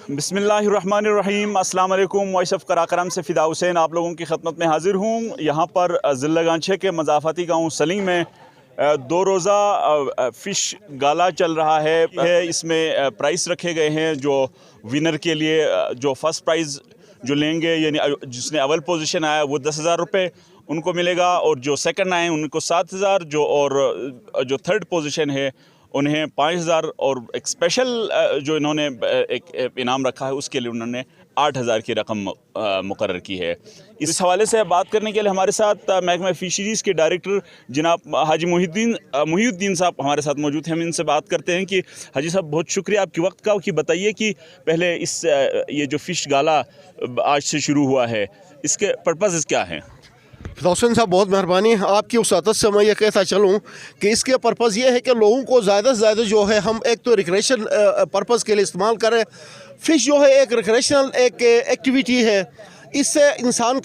बिस्मिल्लाहिर्रहमानिर्रहीम, अस्सलाम वालेकुम। वॉइस ऑफ कराकरम से फ़िदा हुसैन आप लोगों की खदमत में हाज़िर हूँ। यहाँ पर ज़िला गांछे के मज़ाफ़ाती गाँव सलीम में 2 रोज़ा फ़िश गाला चल रहा है। इसमें प्राइस रखे गए हैं जो विनर के लिए, जो फ़र्स्ट प्राइज़ जो लेंगे, यानी जिसने अव्वल पोजीशन आया वो 10,000 रुपये उनको मिलेगा, और जो सेकंड आए उनको 7,000, जो थर्ड पोजीशन है उन्हें 5,000, और एक स्पेशल जो इन्होंने एक इनाम रखा है उसके लिए उन्होंने 8,000 की रकम मुकर्रर की है। इस हवाले से बात करने के लिए हमारे साथ महकमा फ़िशरीज़ के डायरेक्टर जनाब हाजी मुहीउद्दीन साहब हमारे साथ मौजूद हैं। हम इनसे बात करते हैं कि हाजी साहब, बहुत शुक्रिया आपके वक्त का, कि बताइए कि पहले ये जो फ़िश गाला आज से शुरू हुआ है, इसके पर्पज़ क्या हैं? हुसैन साहब, बहुत मेहरबानी। आपकी उसातत से मैं ये कहता चलूँ कि इसके पर्पज़ ये है कि लोगों को ज़्यादा से ज़्यादा जो है हम एक तो रिक्रेशन पर्पज़ के लिए इस्तेमाल करें। फ़िश जो है एक रिक्रेशनल एक एक्टिविटी है। इससे इंसान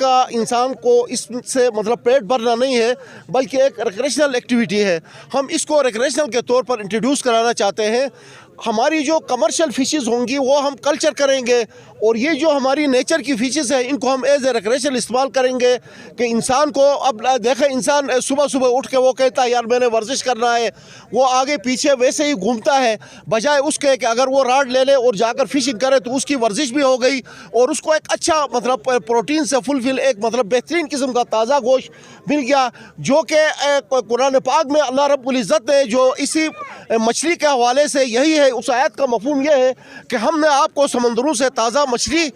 को इससे मतलब पेट भरना नहीं है, बल्कि एक रिक्रेशनल एक्टिविटी है। हम इसको रिक्रेशनल के तौर पर इंट्रोड्यूस कराना चाहते हैं। हमारी जो कमर्शियल फ़िशेस होंगी वो हम कल्चर करेंगे, और ये जो हमारी नेचर की फ़िशेस है इनको हम एज ए रिक्रेशन इस्तेमाल करेंगे। कि इंसान को, अब देखें, इंसान सुबह सुबह उठ के वो कहता है यार मैंने वर्जिश करना है, वो आगे पीछे वैसे ही घूमता है, बजाय उसके कि अगर वो राड ले ले और जाकर फ़िशिंग करे तो उसकी वर्जिश भी हो गई, और उसको एक अच्छा मतलब प्रोटीन से फुलफिल एक मतलब बेहतरीन किस्म का ताज़ा गोश्त मिल गया, जो कि कुरान पाक में अल्लाह रब्बुल इज़्ज़त ने जो इसी मछली के हवाले से यही है, उस आयत का मफहूम यह है कि हमने आपको समंदरों से ताज़ा मछली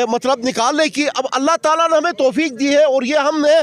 मतलब निकालने की अब अल्लाह ताला ने हमें तौफीक दी है, और ये हमने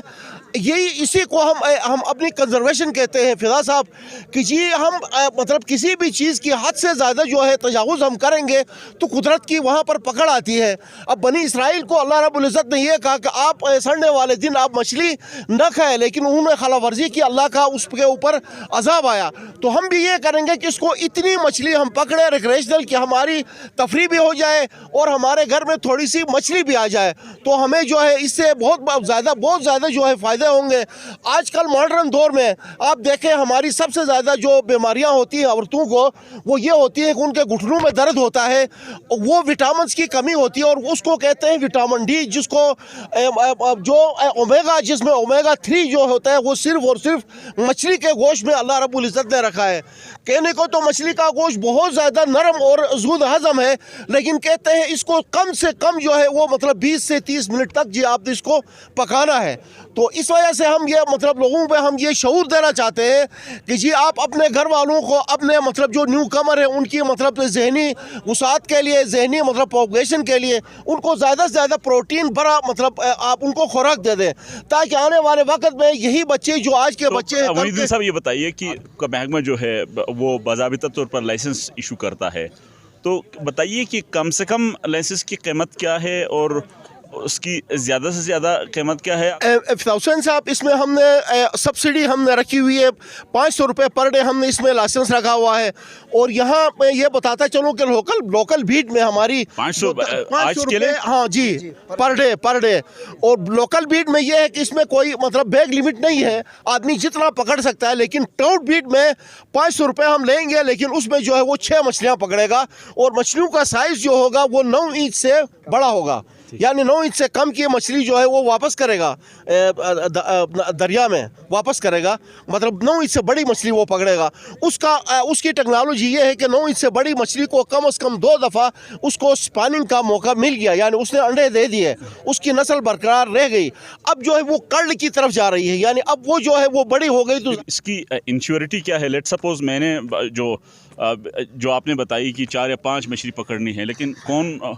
यही इसी को हम अपनी कंजर्वेशन कहते हैं फिदा साहब, कि जी हम मतलब किसी भी चीज़ की हद से ज़्यादा जो है तजावुज़ हम करेंगे तो कुदरत की वहाँ पर पकड़ आती है। अब बनी इसराइल को अल्लाह रब्बुल इज़्ज़त ने यह कहा कि आप सड़ने वाले दिन आप मछली न खाएं, लेकिन उन्होंने खला वर्जी की, अल्लाह का उसके ऊपर अजाब आया। तो हम भी ये करेंगे कि इसको इतनी मछली हम पकड़े रिक्रेशनल कि हमारी तफरी भी हो जाए और हमारे घर में थोड़ी सी मछली भी आ जाए, तो हमें जो है इससे बहुत ज़्यादा जो है फ़ायदे होंगे। आजकल मॉडर्न दौर में आप देखें हमारी सबसे ज़्यादा जो बीमारियां होती हैं औरतों को, वो ये होती है कि उनके घुटनों में दर्द होता है, वो विटामिन की कमी होती है, और उसको कहते हैं विटामिन डी, जिसको जो ओमेगा, जिसमें ओमेगा 3 जो होता है वो सिर्फ और सिर्फ मछली के गोश्त में अल्लाह रब्बुल इज़्ज़त ने रखा है। कहने को तो मछली का गोश्त बहुत ज़्यादा नरम और ज़ूद हज़म है, लेकिन कहते हैं इसको कम से कम जो है वो मतलब 20 से 30 मिनट तक जी आप इसको पकाना है। तो इस वजह से हम ये मतलब लोगों पे हम ये शऊर देना चाहते हैं कि जी आप अपने घर वालों को, अपने मतलब जो न्यू कमर है उनकी मतलब जहनी वसात के लिए, जहनी मतलब पॉपुलेशन के लिए उनको ज़्यादा से ज़्यादा प्रोटीन भरा मतलब आप उनको खुराक दे दें, ताकि आने वाले वक्त में यही बच्चे जो आज के बच्चे हैं। मुहीउद्दीन साहब, ये बताइए कि महकमा जो है वो बाज़ाबिता तौर पर लाइसेंस इशू करता है, तो बताइए कि कम से कम लाइसेंस की कीमत क्या है और उसकी ज़्यादा से ज़्यादा कीमत क्या है? हुसैन साहब, इसमें हमने सब्सिडी हमने रखी हुई है 500 रुपये पर डे, हमने इसमें लाइसेंस रखा हुआ है। और यहाँ मैं ये बताता चलूँ कि लोकल बीट में हमारी 500 आज के लिए, हाँ जी, पर डे। और लोकल बीट में ये है कि इसमें कोई मतलब बैग लिमिट नहीं है, आदमी जितना पकड़ सकता है, लेकिन ट्राउट बीट में 500 रुपये हम लेंगे, लेकिन उसमें जो है वो 6 मछलियाँ पकड़ेगा, और मछलियों का साइज़ जो होगा वो 9 इंच से बड़ा होगा, यानी 9 इंच से कम की मछली जो है वो वापस करेगा दरिया में, वापस करेगा, मतलब 9 इंच से बड़ी मछली वो पकड़ेगा। उसकी टेक्नोलॉजी ये है कि 9 इंच से बड़ी मछली को कम से कम 2 दफ़ा उसको स्पानिंग का मौका मिल गया, यानी उसने अंडे दे दिए, उसकी नस्ल बरकरार रह गई। अब जो है वो कर्ल की तरफ जा रही है, यानी अब वो जो है वो बड़ी हो गई। तो इसकी इंश्योरिटी क्या है? लेट सपोज मैंने जो आपने बताई कि 4 या 5 मछली पकड़नी है, लेकिन कौन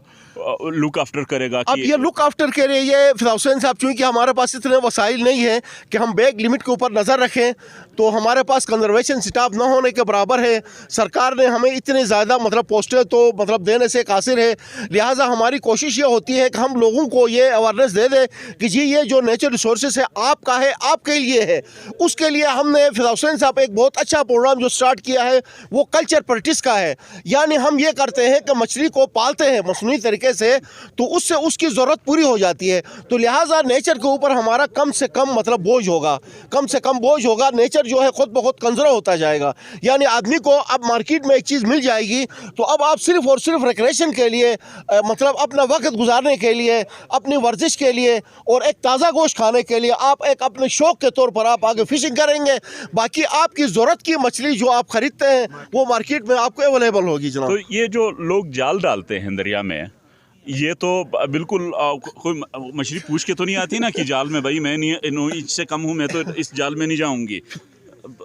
लुक आफ्टर करेगा? अब ये लुक आफ्टर के लिए ये हुसैन साहब, चूँकि हमारे पास इतने वसाइल नहीं है कि हम बैग लिमिट के ऊपर नज़र रखें, तो हमारे पास कंजर्वेशन स्टाफ न होने के बराबर है। सरकार ने हमें इतने ज़्यादा मतलब पोस्टर तो मतलब देने से कासिर है, लिहाजा हमारी कोशिश ये होती है कि हम लोगों को ये अवेयरनेस दे दें कि जी ये जो नेचर रिसोर्सेज है आपका है, आपके लिए है। उसके लिए हमने हुसैन साहब एक बहुत अच्छा प्रोग्राम जो स्टार्ट किया है वो कल्चर नेचर प्रैक्टिस का है, यानी हम ये करते हैं कि मछली को पालते हैं मसनूई तरीके से, तो उससे उसकी ज़रूरत पूरी हो जाती है। तो लिहाजा नेचर के ऊपर हमारा कम से कम मतलब बोझ होगा, कम से कम बोझ होगा। नेचर जो है खुद ब खुद कमज़ोर होता जाएगा। यानी आदमी को अब मार्केट में एक चीज़ मिल जाएगी, तो अब आप सिर्फ़ और सिर्फ रिक्रिएशन के लिए मतलब अपना वक्त गुजारने के लिए, अपनी वर्जिश के लिए और एक ताज़ा गोश्त खाने के लिए आप एक अपने शौक़ के तौर पर आप आगे फ़िशिंग करेंगे। बाकी आपकी ज़रूरत की मछली जो आप ख़रीदते हैं वो मार्केट में आपको अवेलेबल होगी जनाब। तो ये जो लोग जाल डालते हैं दरिया में, ये तो बिल्कुल कोई मछली पूछ के तो नहीं आती ना कि जाल में भाई मैं नहीं इससे कम हूँ, मैं तो इस जाल में नहीं जाऊंगी।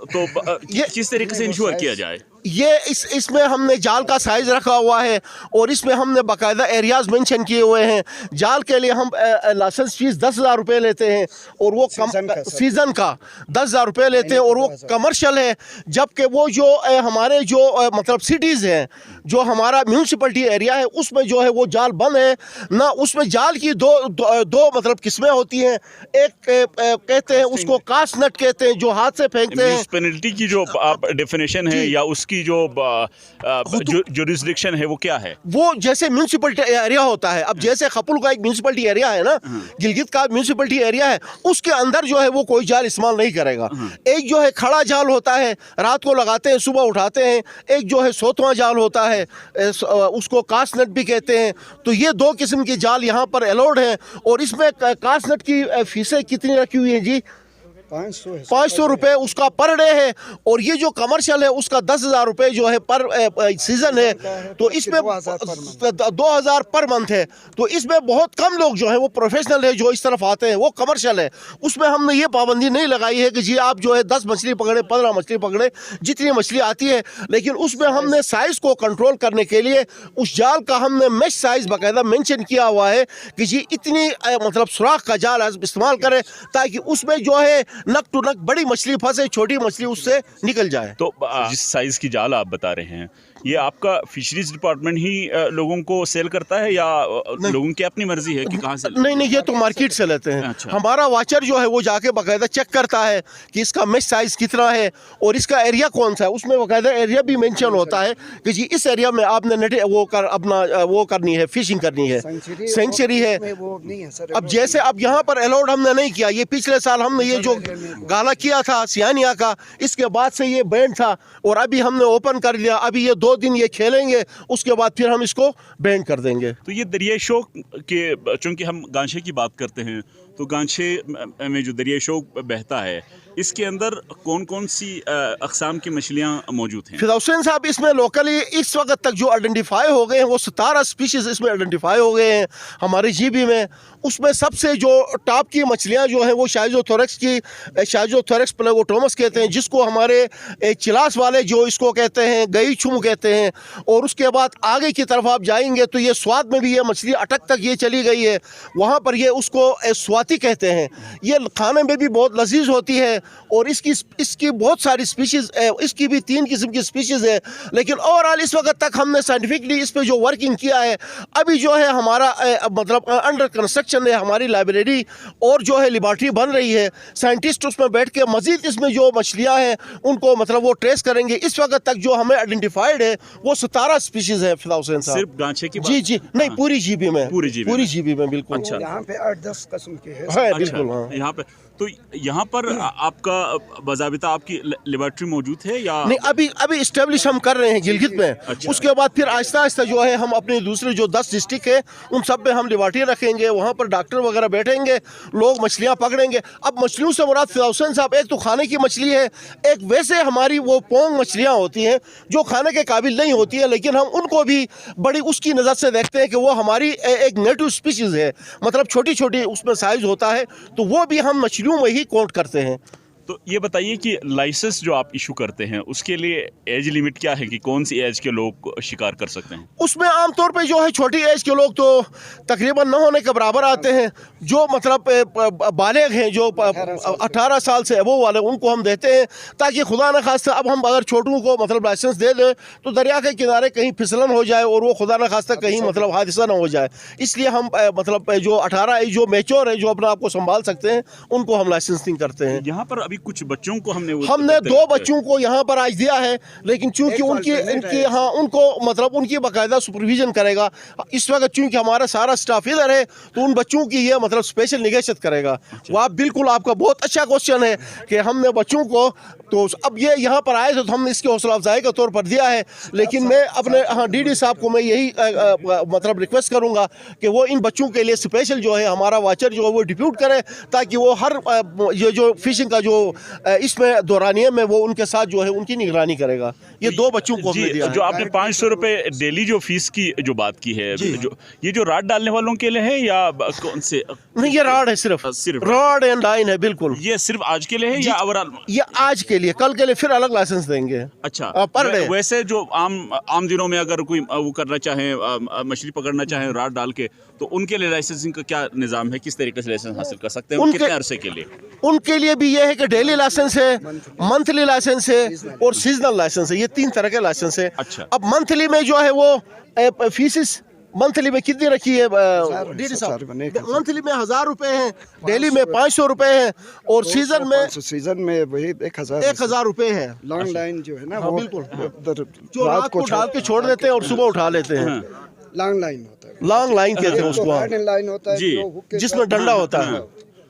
तो ये किस तरीके से इंश्योर किया जाए? ये इसमें हमने जाल का साइज़ रखा हुआ है और इसमें हमने बाकायदा एरियाज़ मेंशन किए हुए हैं। जाल के लिए हम लाइसेंस फ़ीस 10,000 रुपये लेते हैं और वो सीज़न का 10,000 रुपये लेते हैं और वो कमर्शियल है। जबकि वो जो हमारे जो मतलब सिटीज़ हैं, जो हमारा म्यूनसिपलिटी एरिया है, उसमें जो है वो जाल बंद है ना। उसमें जाल की दो मतलब किस्में होती हैं। एक कहते हैं उसको कास्ट नट कहते हैं, जो हाथ से फेंकते हैं। पेनल्टी की जो आप डेफिनेशन है या उसकी जो जुरिस्डिक्शन है वो क्या है? वो जैसे म्यूनसिपलिटी एरिया होता है, अब जैसे खपुल का एक म्यूनसिपलिटी एरिया है ना, गिलगित का म्यूनसिपलिटी एरिया है, उसके अंदर जो है वो कोई जाल इस्तेमाल नहीं करेगा। एक जो है खड़ा जाल होता है, रात को लगाते हैं, सुबह उठाते हैं। एक जो है सोतवां जाल होता है, उसको कास्ट नट भी कहते हैं। तो ये दो किस्म की जाल यहाँ पर अलाउड है। और इसमें कास्ट नट की फीसें कितनी रखी हुई हैं जी? 500 रुपये उसका पर डे है। और ये जो कमर्शियल है उसका 10,000 रुपये जो है पर सीज़न है। तो इसमें 2,000 पर मंथ है। तो इसमें बहुत कम लोग जो है वो प्रोफेशनल है जो इस तरफ आते हैं, वो कमर्शियल है। उसमें हमने ये पाबंदी नहीं लगाई है कि जी आप जो है 10 मछली पकड़े, 15 मछली पकड़े, जितनी मछली आती है। लेकिन उसमें हमने साइज़ को कंट्रोल करने के लिए उस जाल का हमने मेश साइज़ बाकायदा मेंशन किया हुआ है कि जी इतनी मतलब सुराख का जाल इस्तेमाल करें ताकि उसमें जो है नक टू नक बड़ी मछली फंसे, छोटी मछली उससे निकल जाए। तो जिस साइज की जाल आप बता रहे हैं, ये आपका फिशरीज डिपार्टमेंट ही लोगों को सेल करता है या लोगों की अपनी मर्जी है कि कहाँ से? नहीं, ये तो मार्केट से लेते हैं। अच्छा। हमारा वाचर जो है वो जाके बाकायदा चेक करता है कि इसका मेश साइज कितना है और इसका एरिया कौन सा है। उसमें बाकायदा एरिया भी मेंशन होता है कि जी इस एरिया में आपने वो करनी है, फिशिंग करनी है, सेंचुरी है। अब जैसे अब यहाँ पर अलाउड हमने नहीं किया। ये पिछले साल हमने ये जो गाला किया था सियानिया का, इसके बाद से ये बैंड था और अभी हमने ओपन कर दिया। अभी ये 2 दिन ये खेलेंगे, उसके बाद फिर हम इसको बैंड कर देंगे। तो ये दरिया शौक के, चूंकि हम गांछे की बात करते हैं, तो गांछे में जो दरिया शौक बहता है, इसके अंदर कौन कौन सी अक़साम की मछलियाँ मौजूद हैं? फिदा हुसैन साहब, इसमें लोकली इस वक्त तक जो आइडेंटिफाई हो गए हैं वो 17 स्पीशीज़ इसमें आइडेंटिफाई हो गए हैं हमारे जीबी में। उसमें सबसे जो टॉप की मछलियाँ जो हैं वो शाइज़ोथोरैक्स प्लेगोटोमस कहते हैं, जिसको हमारे चिलास वाले जो इसको कहते हैं गई छुम कहते हैं। और उसके बाद आगे की तरफ आप जाएंगे तो ये स्वाद में भी ये मछली अटक तक ये चली गई है, वहाँ पर ये उसको स्वाति कहते हैं। ये खाने में भी बहुत लजीज होती है और इसकी बहुत सारी स्पीशीज़, इसकी भी 3 किस्म की स्पीशीज़ है। लेकिन ओवरऑल इस वक्त तक हमने साइंटिफिकली इस पर जो वर्किंग किया है, अभी जो है हमारा मतलब अंडर कंस्ट्रक्शन है हमारी लाइब्रेरी और जो है लेबॉर्ट्री बन रही है। साइंटिस्ट उसमें बैठ के मजीद इसमें जो मछलियाँ हैं उनको मतलब वो ट्रेस करेंगे। इस वक्त तक जो हमें आइडेंटिफाइड है वो 17 स्पीशीज़ है। फिदा हुसैन साहब, सिर्फ गांछे की बात? जी नहीं, पूरी जीबी में, पूरी जीबी में बिल्कुल। अच्छा, यहाँ पे 8-10 किस्म के हैं। हाँ, बिल्कुल। हाँ, यहाँ पे तो यहाँ पर आपका बाज़ाबिता आपकी लेबॉर्ट्री मौजूद है या नहीं? अभी इस्टेब्लिश हम कर रहे हैं गिलगित में। अच्छा। उसके बाद फिर आहिस्ता आहिस्ता जो है हम अपने दूसरे जो 10 डिस्ट्रिक्ट है उन सब में हम लेबॉर्ट्री रखेंगे। वहाँ पर डॉक्टर वगैरह बैठेंगे, लोग मछलियाँ पकड़ेंगे। अब मछलियों से मुराद फिदा हुसैन साहब एक तो खाने की मछली है, एक वैसे हमारी वो पोंग मछलियाँ होती हैं जो खाने के काबिल नहीं होती है, लेकिन हम उनको भी बड़ी उसकी नज़र से देखते हैं कि वो हमारी एक नेटिव स्पीशीज़ है, मतलब छोटी छोटी उसमें साइज़ होता है, तो वो भी हम मछलियों में ही काउंट करते हैं। तो ये बताइए कि लाइसेंस जो आप इशू करते हैं उसके लिए एज लिमिट क्या है कि कौन सी एज के लोग शिकार कर सकते हैं? उसमें आमतौर पे जो है छोटी एज के लोग तो तकरीबन न होने के बराबर आते हैं। जो मतलब बालिग हैं, जो 18 साल से अबव वाले, उनको हम देते हैं ताकि खुदा न खास्ता अब हम अगर छोटों को मतलब लाइसेंस दे दें तो दरिया के किनारे कहीं फिसलन हो जाए और वो खुदा न खास्ता कहीं मतलब हादसा न हो जाए। इसलिए हम मतलब जो 18 एज जो मैच्योर है, जो अपने आप को संभाल सकते हैं, उनको हम लाइसेंसिंग करते हैं। यहाँ पर अभी कुछ बच्चों को हमने हमने 2 बच्चों को यहाँ पर आज दिया है, लेकिन चूंकि उनकी हाँ उनको मतलब उनकी बाकायदा सुपरविजन करेगा इस वक्त, चूंकि हमारा सारा स्टाफ इधर है तो उन बच्चों की ये मतलब स्पेशल निगहत करेगा। वो आप बिल्कुल, आपका बहुत अच्छा क्वेश्चन है कि हमने बच्चों को तो अब ये यहाँ पर आए थे तो हमने इसकी हौसला अफजाई के तौर पर दिया है, लेकिन मैं अपने हाँ डीडी साहब को मैं यही मतलब रिक्वेस्ट करूँगा कि वो इन बच्चों के लिए स्पेशल जो है हमारा वाचर जो है वो डिप्यूट करे, ताकि वो हर ये जो फिशिंग का जो इसमें दौरानिए में वो उनके साथ जो है उनकी निगरानी करेगा। ये 2 बच्चों को हमने दिया है। जो आपने 500 रुपए डेली जो फीस की जो बात की है, जो राड डालने वालों के लिए है या कौन से? नहीं, ये रॉड है, सिर्फ रॉड एंड लाइन है। बिल्कुल, ये सिर्फ आज के लिए है या ओवरऑल? ये आज के लिए, कल के लिए फिर अलग लाइसेंस देंगे। अच्छा, पर डे। वैसे जो आम दिनों में अगर कोई वो करना चाहे, मछली पकड़ना चाहे राड डाल के, तो उनके लिए लाइसेंसिंग का क्या निज़ाम है? किस तरीके से लाइसेंस हासिल कर सकते हैं? कितने अरसे के लिए? उनके लिए भी ये है कि डेली लाइसेंस है, मंथली लाइसेंस है और सीजनल लाइसेंस है। ये 3 तरह के लाइसेंस है। अच्छा। अब मंथली में जो है वो फीसिस मंथली में कितनी रखी है डीडी साहब? मंथली में 1000 रुपए है, डेली में 500 रुपए है और सीजन में वही 1000 रुपए है। लॉन्ग लाइन जो है ना, वो बिल्कुल जो रात को डाल के छोड़ देते हैं और सुबह उठा लेते हैं। लॉन्ग लाइन होता है, लॉन्ग लाइन कहते हैं उसको, लाइन होता है जी, जिसमें डंडा होता है।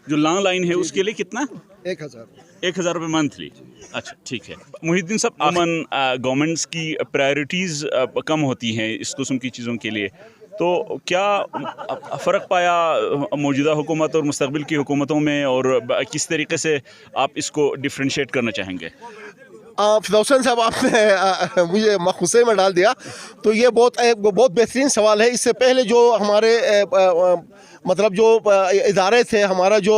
जो लॉन्ग लाइन है उसके लिए कितना? 1000 रुपये मंथली। अच्छा, ठीक है। मुहिद्दीन साहब, अमन गवर्नमेंट्स की प्रायोरिटीज़ कम होती हैं इस किस्म की चीज़ों के लिए, तो क्या फ़र्क पाया मौजूदा हुकूमत और मुस्तक़बिल की हुकूमतों में, और किस तरीके से आप इसको डिफ्रेंशिएट करना चाहेंगे? फिदौसन साहब, आपने मुझे मखूसे में डाल दिया, तो ये बहुत बेहतरीन सवाल है। इससे पहले जो हमारे मतलब जो इदारे थे, हमारा जो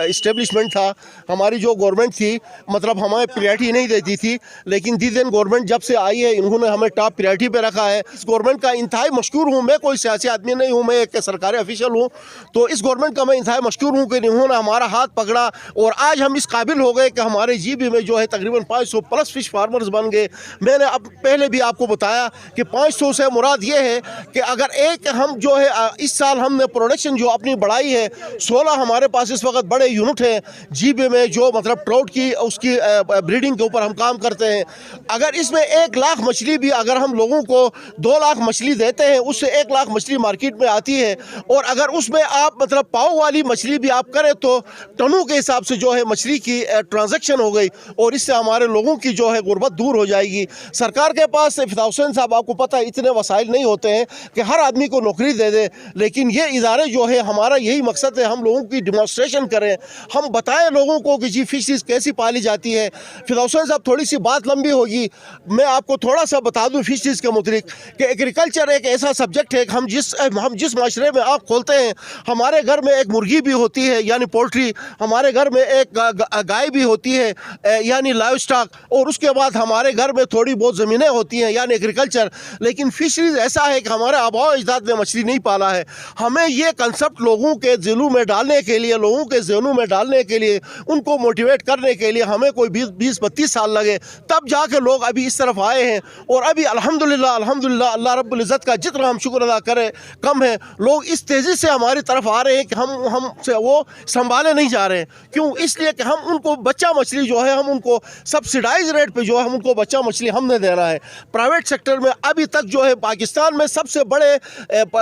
इस्टेब्लिशमेंट था, हमारी जो गवर्नमेंट थी, मतलब हमें प्रायोरिटी नहीं देती थी, लेकिन दिन गवर्नमेंट जब से आई है इन्होंने हमें टॉप प्रायोरिटी पे रखा है। इस गवर्नमेंट का इंतहाई मशकूर हूँ। मैं कोई सियासी आदमी नहीं हूँ, मैं एक सरकारी ऑफिशियल हूँ, तो इस गवर्नमेंट का मैं इंतहाई मशकूर हूँ कि इन्होंने हमारा हाथ पकड़ा और आज हम इस काबिल हो गए कि हमारे जीबी में जो है तकरीबन 500 प्लस फिश फार्मर्स बन गए। मैंने अब पहले भी आपको बताया कि 500 से मुराद ये है कि अगर एक हम जो है इस साल हमने प्रोडक्शन जो अपनी बढ़ाई है, 16 हमारे पास इस वक्त बड़े यूनिट हैं जीबी में, जो मतलब ट्राउट की उसकी ब्रीडिंग के ऊपर हम काम करते हैं। अगर इसमें 1 लाख मछली भी अगर हम लोगों को 2 लाख मछली देते हैं, उससे 1 लाख मछली मार्केट में आती है, और अगर उसमें आप मतलब पाव वाली मछली भी आप करें तो टनों के हिसाब से जो है मछली की ट्रांजैक्शन हो गई, और इससे हमारे लोगों की जो है गुर्बत दूर हो जाएगी। सरकार के पास फिदा हुसैन साहब, आपको पता है इतने वसाइल नहीं होते हैं कि हर आदमी को नौकरी दे दे, लेकिन ये इदारे जो है हमारा यही मकसद है, हम लोगों की डिमॉन्स्ट्रेशन करें, हम बताएं लोगों को कि जी फिशरीज कैसी पाली जाती है। फिदा हुसैन साहब, थोड़ी सी बात लंबी होगी, मैं आपको थोड़ा सा बता दूं फिशरीज के मुतलिक कि एग्रीकल्चर एक ऐसा सब्जेक्ट है कि हम जिस माशरे में आँख खोलते हैं, हमारे घर में एक मुर्गी भी होती है यानी पोल्ट्री, हमारे घर में एक गाय भी होती है यानी लाइव स्टॉक, और उसके बाद हमारे घर में थोड़ी बहुत ज़मीनें होती हैं यानी एग्रीकल्चर। लेकिन फिशरीज ऐसा है कि हमारे आबाओ अजदाद ने मछली नहीं पाला है। हमें ये कंसेप्ट लोगों के दिलों में डालने के लिए, लोगों के ज़हनों में डालने के लिए, उनको मोटिवेट करने के लिए हमें कोई 20-32 साल लगे, तब जाके लोग अभी इस तरफ आए हैं। और अभी अल्हम्दुलिल्लाह अल्लाह रब्बुल इज़्ज़त का जितना हम शुक्र अदा करें कम है। लोग इस तेज़ी से हमारी तरफ आ रहे हैं कि हम से वो संभाले नहीं जा रहे हैं। क्यों? इसलिए कि हम उनको बच्चा मछली जो है हम उनको सब्सिडाइज रेट पे जो है हम उनको बच्चा मछली हमने देना है। प्राइवेट सेक्टर में अभी तक जो है पाकिस्तान में सबसे बड़े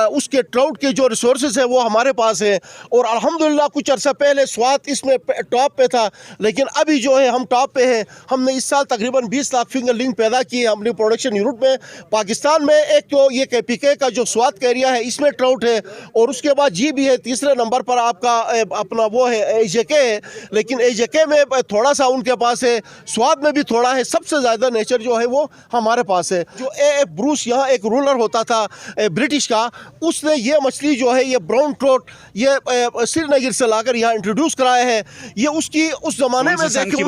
उसके ट्राउट के जो रिसोर्सेज है वो हमारे पास है, और अल्हम्दुलिल्लाह कुछ अर्सा पहले स्वाद इसमें टॉप पे था, लेकिन अभी जो है हम टॉप पे हैं। हमने इस साल तकरीबन 20 लाख फिंगरलिंग पैदा की है अपनी प्रोडक्शन यूनिट में। पाकिस्तान में एक तो ये KPK का जो स्वाद का एरिया है इसमें ट्राउट है, और उसके बाद जी भी है, तीसरे नंबर पर आपका अपना वो है AJK है, लेकिन AJK में थोड़ा सा उनके पास है, स्वाद में भी थोड़ा है, सबसे ज़्यादा नेचर जो है वो हमारे पास है। जो A.F. ब्रूस यहाँ एक रूलर होता था ब्रिटिश का, उसने ये मछली जो है ये ब्राउन ट्राउट ये श्रीनगर से लाकर यहाँ इंट्रोड्यूस कराया है। ये उसकी उस ज़माने में देखिए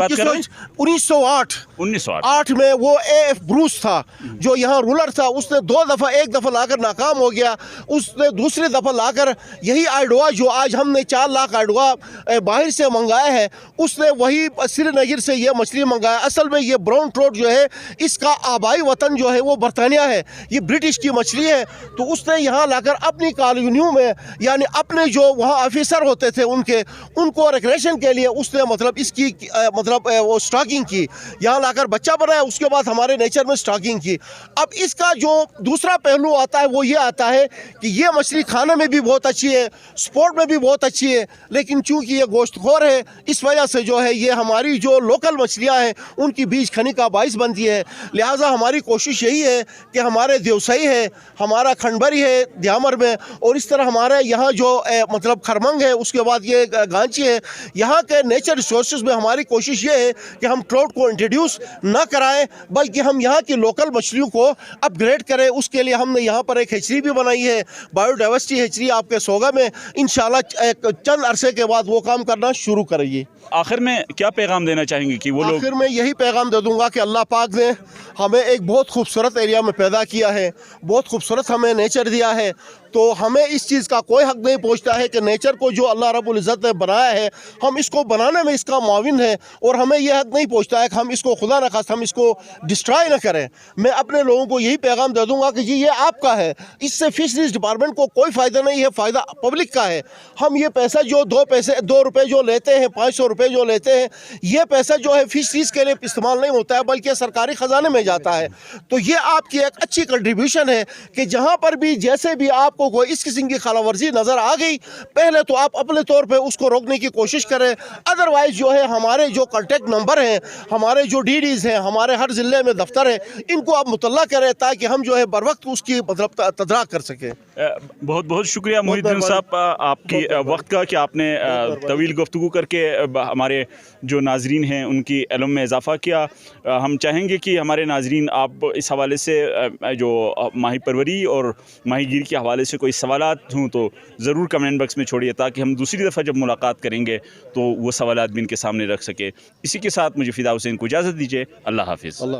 1908 में वो A.F. ब्रूस था जो यहाँ रूलर था। उसने एक दफ़ा लाकर नाकाम हो गया, उसने दूसरी दफ़ा लाकर यही आइडवा जो आज हमने 4 लाख आइडवा बाहर से मंगाया है, उसने वही श्रीनगर से ये मछली मंगाया। असल में ये ब्राउन ट्राउट जो है इसका आबाई वतन जो है वो बरतानिया है, ये ब्रिटिश की मछली है। तो उसने यहाँ लाकर अपनी कॉलोनियों में यानी यानी अपने जो वहाँ ऑफिसर होते थे उनको रिक्रेशन के लिए उसने मतलब इसकी मतलब वो स्टॉकिंग की, यहाँ लाकर बच्चा बनाया, उसके बाद हमारे नेचर में स्टॉकिंग की। अब इसका जो दूसरा पहलू आता है वो ये आता है कि ये मछली खाने में भी बहुत अच्छी है, स्पोर्ट में भी बहुत अच्छी है, लेकिन चूंकि ये गोश्तखोर है इस वजह से जो है ये हमारी जो लोकल मछलियाँ हैं उनकी बीज खनी का बाइस बनती है। लिहाजा हमारी कोशिश यही है कि हमारे देवसई है, हमारा खंडबरी है द्यामर में, और इस तरह हमारे यहाँ जो मतलब खरमंग है, उसके बाद ये गांची है, यहाँ के नेचर रिसोर्सेज में हमारी कोशिश ये है कि हम ट्राउट को इंट्रोड्यूस ना कराएं बल्कि हम यहाँ की लोकल मछलियों को अपग्रेड करें। उसके लिए हमने यहाँ पर एक हेचरी भी बनाई है, बायोडाइवर्सिटी हेचरी आपके सोगा में। इंशाल्लाह चंद अरसे के बाद वो काम करना शुरू करेंगे। आखिर में क्या पैगाम देना चाहेंगे कि वो लोग? आखिर में यही पैगाम दे दूंगा कि अल्लाह पाक ने हमें एक बहुत खूबसूरत एरिया में पैदा किया है, बहुत खूबसूरत हमें नेचर दिया है, तो हमें इस चीज़ का कोई हक नहीं पहुंचता है कि नेचर को जो अल्लाह रब्बुल इज़्ज़त ने बनाया है हम इसको बनाने में इसका मुआविन है, और हमें यह हक नहीं पहुंचता है कि हम इसको खुदा न खास्ता हम इसको डिस्ट्रॉय ना करें। मैं अपने लोगों को यही पैगाम दे दूंगा कि जी ये आपका है, इससे फिशरीज डिपार्टमेंट को कोई फ़ायदा नहीं है, फ़ायदा पब्लिक का है। हम ये पैसा जो 2 रुपये जो लेते हैं, 500 रुपये जो लेते हैं, ये पैसा जो है फिशरीज के लिए इस्तेमाल नहीं होता है बल्कि सरकारी ख़जाने में जाता है। तो ये आपकी एक अच्छी कंट्रीब्यूशन है कि जहाँ पर भी जैसे भी आपको कोई इस किस्म की खलावर्जी नज़र आ गई, पहले तो आप अपने तौर पे उसको रोकने की कोशिश करें। अदरवाइज़ जो है हमारे जो कॉन्टेक्ट नंबर हैं, हमारे जो डीडीज़ हैं, हमारे हर ज़िले में दफ्तर है, इनको आप मुतल्ला करें ताकि हम जो है बर वक्त उसकी मतलब तदराक कर सकें। बहुत बहुत शुक्रिया मोहिउद्दीन साहब आपकी वक्त का कि आपने तवील गुफ्तगू करके हमारे जो नाजरीन हैं उनकी इल्म में इजाफ़ा किया। हम चाहेंगे कि हमारे नाजरीन आप इस हवाले से जो माही परवरी और माहीगीरी के हवाले से कोई सवालात हों तो ज़रूर कमेंट बॉक्स में छोड़िए ताकि हम दूसरी दफ़ा जब मुलाकात करेंगे तो वो सवालात भी इनके सामने रख सके। इसी के साथ मुझे फ़िदा हुसैन को इजाज़त दीजिए। अल्लाह हाफ़िज़।